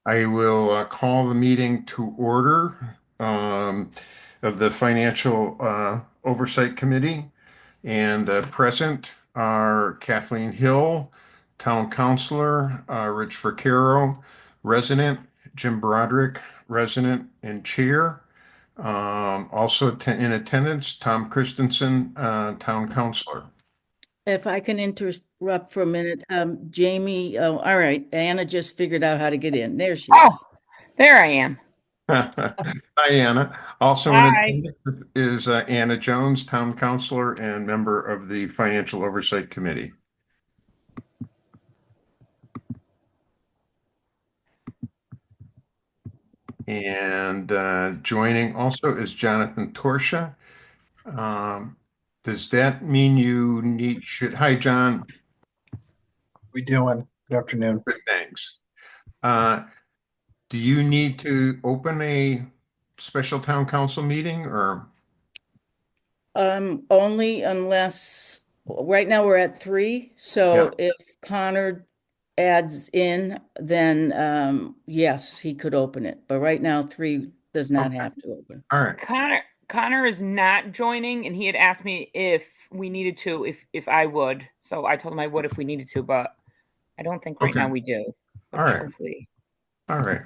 I will call the meeting to order of the Financial Oversight Committee. And present are Kathleen Hill, Town Councilor, Rich Vaccaro, resident, Jim Broderick, resident and chair. Also in attendance, Tom Christensen, Town Councilor. If I can interrupt for a minute, Jamie, oh, all right, Anna just figured out how to get in. There she Oh, is. there I am. Hi, Anna. Also in Hi. attendance is Anna Jones, Town Councilor and member of the Financial Oversight Committee. And joining also is Jonathan Torsha. Does that mean you hi, John. We doing? Good afternoon. Good, thanks. Uh, do you need to open a special town council meeting or? Only unless, right now we're at three, Yeah, so if Connor adds in, then, yes, he could open it, but right now three does not okay, have to open. all right. Connor is not joining, and he had asked me if we needed to, if I would. So I told him I would if we needed to, but I don't think right Okay, now we do. all But right, hopefully. all right.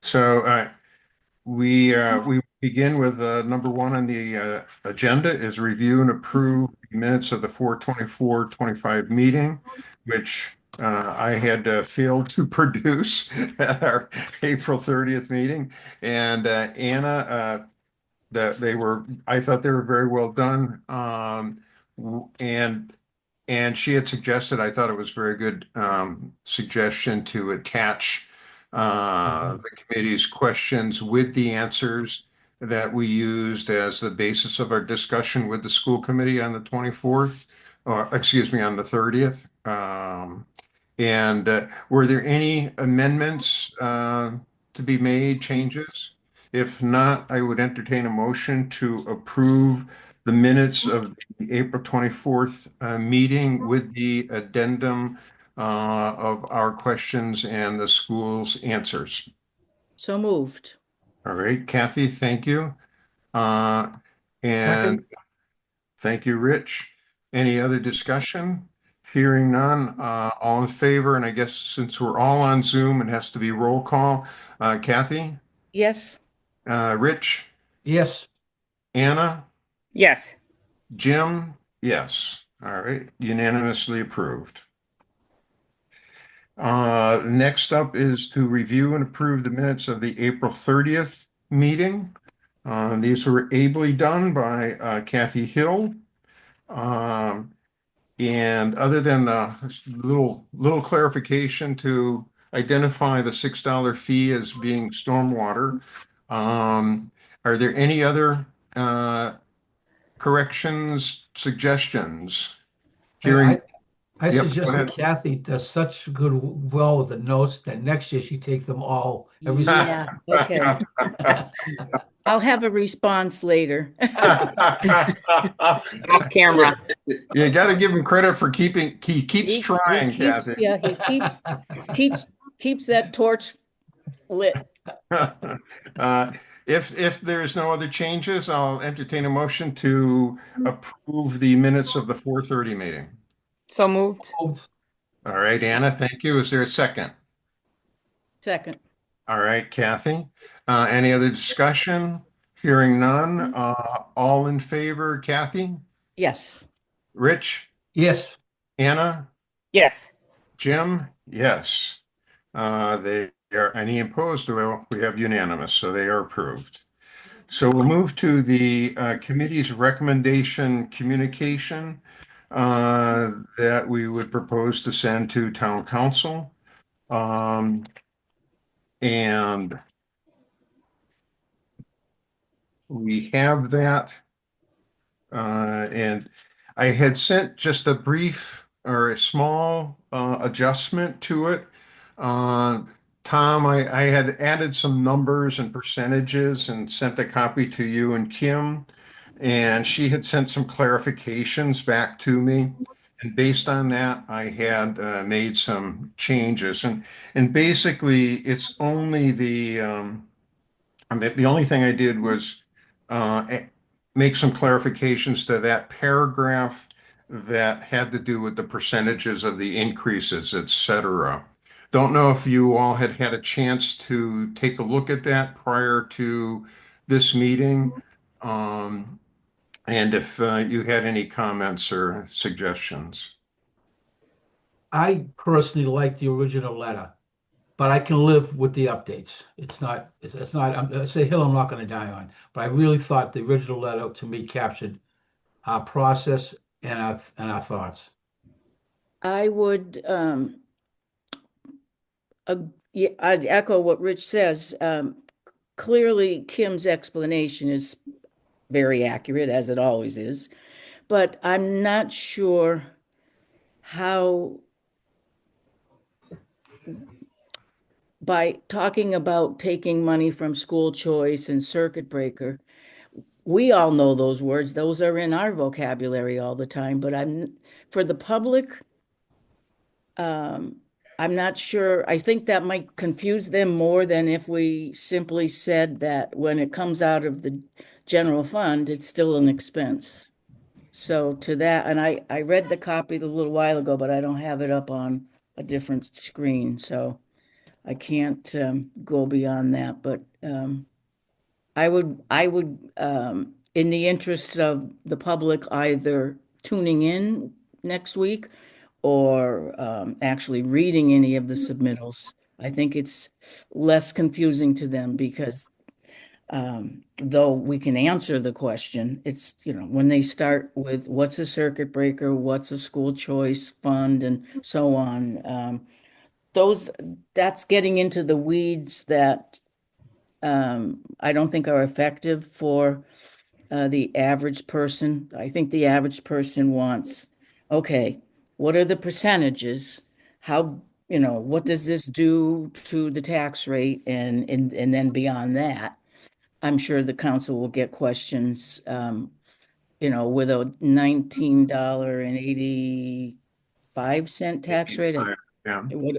So we begin with number one on the agenda is review and approve the minutes of the 4/24/25 meeting, which I had failed to produce at our April 30th meeting. And Anna, that I thought they were very well done. And she had suggested, I thought it was very good suggestion to attach the committee's questions with the answers that we used as the basis of our discussion with the school committee on the 24th, or excuse me, on the 30th. And were there any amendments to be made, changes? If not, I would entertain a motion to approve the minutes of the April 24th meeting with the addendum of our questions and the school's answers. So moved. All right, Kathy, thank you. Uh, and Second. thank you, Rich. Any other discussion? Hearing none, all in favor, and I guess since we're all on Zoom, it has to be roll call. Kathy, Yes, Rich, Yes. Anna, Yes. Jim, yes. All right, unanimously approved. Next up is to review and approve the minutes of the April 30th meeting. These were ably done by Kathy Hill. And other than the little clarification to identify the $6 fee as being stormwater, are there any other corrections, suggestions? I, Hearing, I, I yep, go suggested ahead. Kathy does such good well with the notes that next year she takes them all every school. yeah, okay. I'll have a response later. Off camera. You got to give him credit for he keeps He trying, keeps, Kathy. yeah, keeps, keeps that torch lit. Uh, if there's no other changes, I'll entertain a motion to approve the minutes of the 4:30 meeting. So moved. All right, Anna, thank you. Is there a second? Second, All right, Kathy. Any other discussion? Hearing none. All in favor, Kathy? yes. Rich? Yes. Anna? Yes. Jim? Yes. They are, any opposed? Well, we have unanimous, so they are approved. So we'll move to the committee's recommendation communication that we would propose to send to town council. And we have that. And I had sent just a brief or a small adjustment to it. Uh, Tom, I had added some numbers and percentages and sent a copy to you and Kim. And she had sent some clarifications back to me. And based on that, I had made some changes, and basically, it's only I mean, the only thing I did was make some clarifications to that paragraph that had to do with the percentages of the increases, et cetera. Don't know if you all had had a chance to take a look at that prior to this meeting, and if you had any comments or suggestions. I personally like the original letter, but I can live with the updates. It's not, it's a hill I'm not going to die on. But I really thought the original letter to me captured our process and our thoughts. I would, yeah, I'd echo what Rich says. Clearly, Kim's explanation is very accurate, as it always is, but I'm not sure how, by talking about taking money from school choice and circuit breaker, we all know those words. Those are in our vocabulary all the time, but for the public, I'm not sure. I think that might confuse them more than if we simply said that when it comes out of the general fund, it's still an expense. So to that, and I read the copy a little while ago, but I don't have it up on a different screen, so I can't go beyond that. But I would, in the interests of the public, either tuning in next week or actually reading any of the submittals. I think it's less confusing to them because though we can answer the question, it's, when they start with what's a circuit breaker, what's a school choice fund, and so on, those that's getting into the weeds that I don't think are effective for the average person. I think the average person wants, okay, what are the percentages? How, what does this do to the tax rate? And then beyond that, I'm sure the council will get questions, with a $19.85 tax rate. Yeah. What,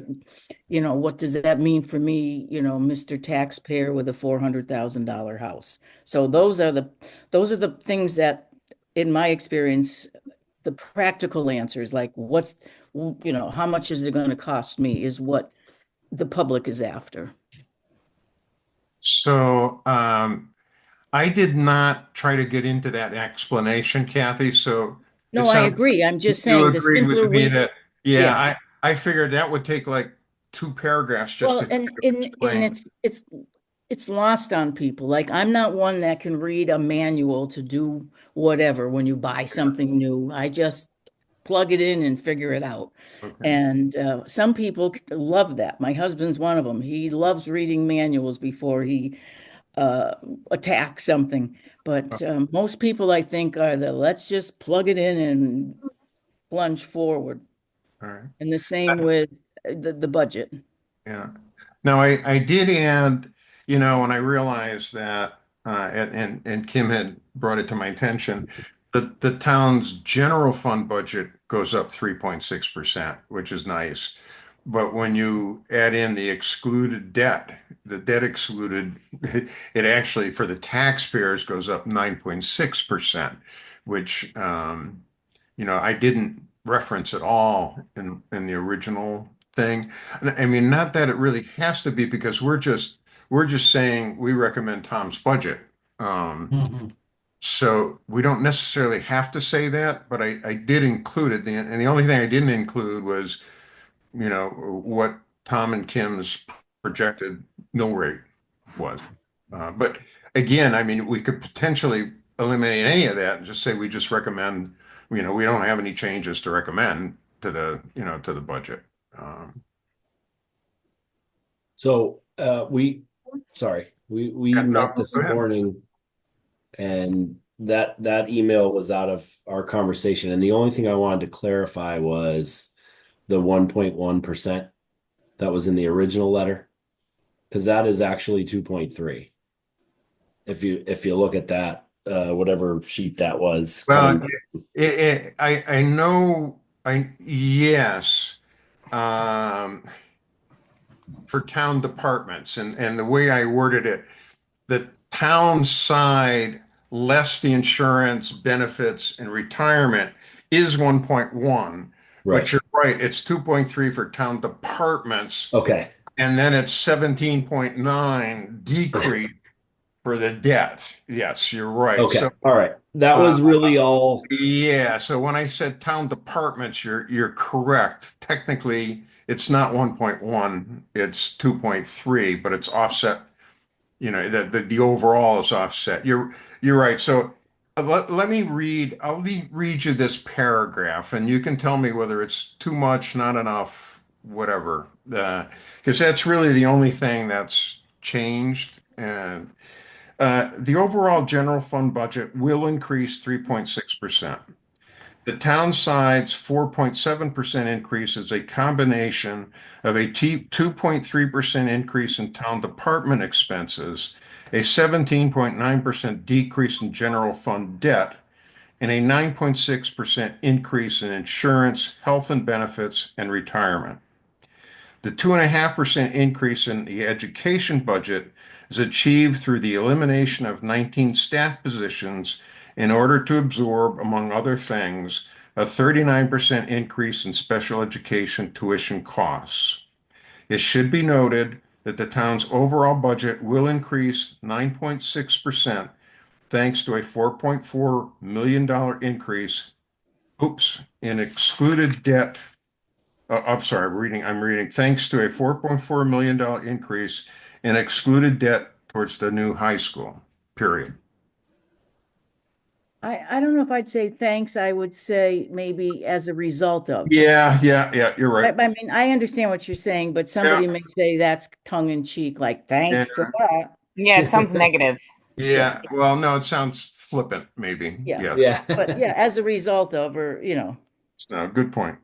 what does that mean for me, Mr. Taxpayer with a $400,000 house? So those are the things that, in my experience, the practical answers, like how much is it going to cost me, is what the public is after. So, I did not try to get into that explanation, Kathy. So it No, I sounds agree. I'm just you saying the agreed with simpler me we, that, yeah, yeah. I figured that would take like two paragraphs just to Well, kind and of and explain. it's lost on people. Like, I'm not one that can read a manual to do whatever when you buy something new. I just plug it in and figure it out. Okay. And some people love that. My husband's one of them. He loves reading manuals before he uh, attacks something. But most people, I think, are the let's just plug it in and plunge forward. All right. And the same with the budget. Yeah. Now I did add, when I realized that, and Kim had brought it to my attention, the town's general fund budget goes up 3.6%, which is nice. But when you add in the excluded debt, the debt excluded, it actually for the taxpayers goes up 9.6%, which I didn't reference at all in the original thing. And I mean, not that it really has to be because we're just saying we recommend Tom's budget. Um, Mhm. so we don't necessarily have to say that, but I did include it. And the only thing I didn't include was, what Tom and Kim's projected mill rate was. But again, I mean, we could potentially eliminate any of that and just say we just recommend, we don't have any changes to recommend to the budget. Um, So sorry, we yeah, no, met this go ahead. morning, and that email was out of our conversation. And the only thing I wanted to clarify was the 1.1% that was in the original letter, because that is actually 2.3. If you look at that, whatever sheet that was Well, coming. I know Yes, um, for town departments, and the way I worded it, the town side less the insurance benefits and retirement is 1.1, but Right. you're right, it's 2.3 for town departments, Okay. and then it's 17.9 decrease for the debt. Yes, you're right. Okay. So All right. That uh, was really all. yeah, so when I said town departments, you're correct. Technically, it's not 1.1, it's 2.3, but it's offset. The overall is offset. You're right. So let me read. Read you this paragraph, and you can tell me whether it's too much, not enough, whatever. Because that's really the only thing that's changed. And the overall general fund budget will increase 3.6%. The town side's 4.7% increase is a combination of a 2.3% increase in town department expenses, a 17.9% decrease in general fund debt, and a 9.6% increase in insurance, health and benefits, and retirement. The 2.5% increase in the education budget is achieved through the elimination of 19 staff positions in order to absorb, among other things, a 39% increase in special education tuition costs. It should be noted that the town's overall budget will increase 9.6% thanks to a $4.4 million increase, in excluded debt. I'm sorry, I'm reading. Thanks to a $4.4 million increase in excluded debt towards the new high school, period. I don't know if I'd say thanks. I would say maybe as a result of. Yeah, you're right. I mean, I understand what you're saying, but Yeah, somebody may say that's tongue in cheek, like yeah, thanks to that. Yeah, it sounds negative. Yeah, yeah. Well, no, it sounds flippant, maybe. yeah. Yeah, Yeah. But yeah, as a result of, or, no, good point.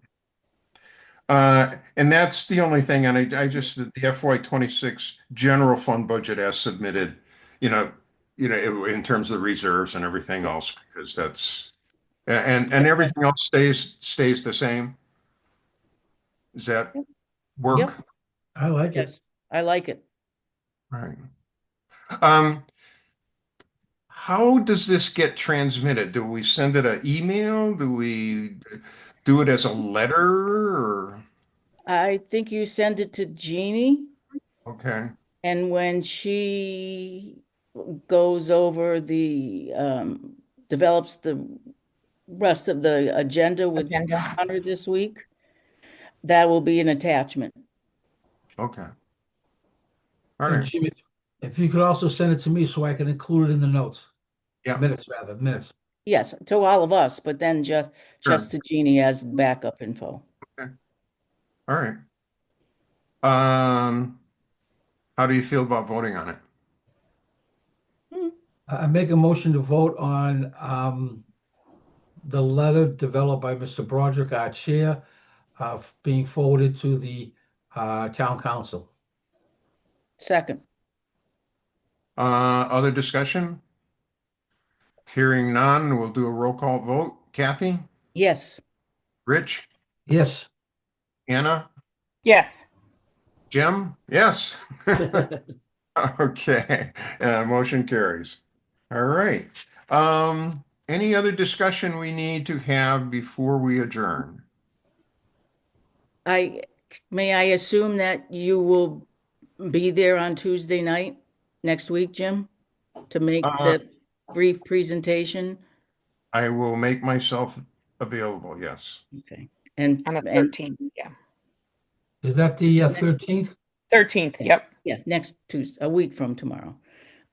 And that's the only thing, and I just, the FY 26 general fund budget as submitted, you know, in terms of reserves and everything yeah, else, because and everything else stays the same. Does that yep, yep, work? I like it. yes, I like it. All right. Um, how does this get transmitted? Do we send it an email? Do we do it as a letter or I think you send it to Jeannie, okay. and when she goes over develops the rest of the agenda with Agenda. Connor this week, that will be an attachment. Okay. All And right. Jimmy, if you could also send it to me so I can include it in the notes, Yeah, minutes rather, minutes. Yes, to all of us, but then sure. just to Jeannie as backup info. Okay. All right. Um, how do you feel about voting on it? Hmm. I make a motion to vote on the letter developed by Mr. Broderick, our chair, being forwarded to the town council. Second, Other discussion? Hearing none, we'll do a roll call vote. Kathy? yes. Rich? Yes, Anna? Yes. Jim? Yes. Okay. Motion carries. All right. Any other discussion we need to have before we adjourn? I may I assume that you will be there on Tuesday night next week, Jim, to make Uh, the brief presentation? I will make myself available, yes. Okay. On the And 13th. Yeah. is that the next, 13th? 13th. Yep. yeah, next Tuesday, a week from tomorrow.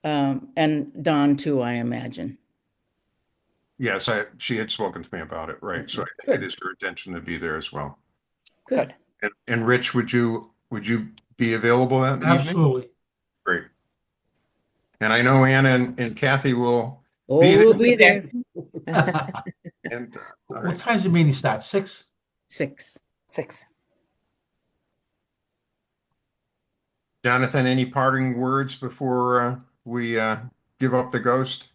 And Dawn too, I imagine. Yes, she had spoken to me about it, right? So I think it Good, is her intention to be there as well. good. Good. And Rich, would you be available that evening? Absolutely. Great. And I know Anna and Kathy will Oh, be there. we'll be there. And all What right. time's the meeting start? 6? 6. 6. Jonathan, any parting words before we give up the ghost?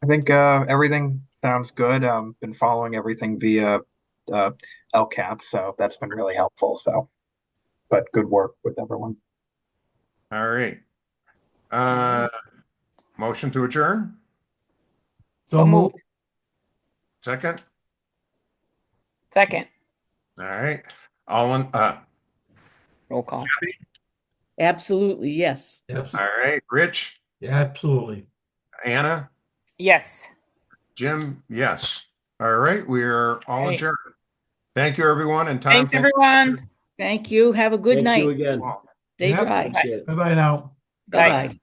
I think everything Sounds good. Been following everything via uh, LCAP, so that's been really helpful. So, but good work with everyone. All right. Motion to adjourn? So moved. Second? Second. All right. Roll call. Absolutely, yes. Yes, All right. Rich, yeah, absolutely. Anna, Yes. Jim, yes. All right. We're all Right. adjourned. Thank you, everyone. And Tom, Thanks, thank you. everyone. Thank you. Have a good Thank you night. again. All. Stay Yep. dry. Appreciate it. Bye-bye now. Bye. Bye-bye.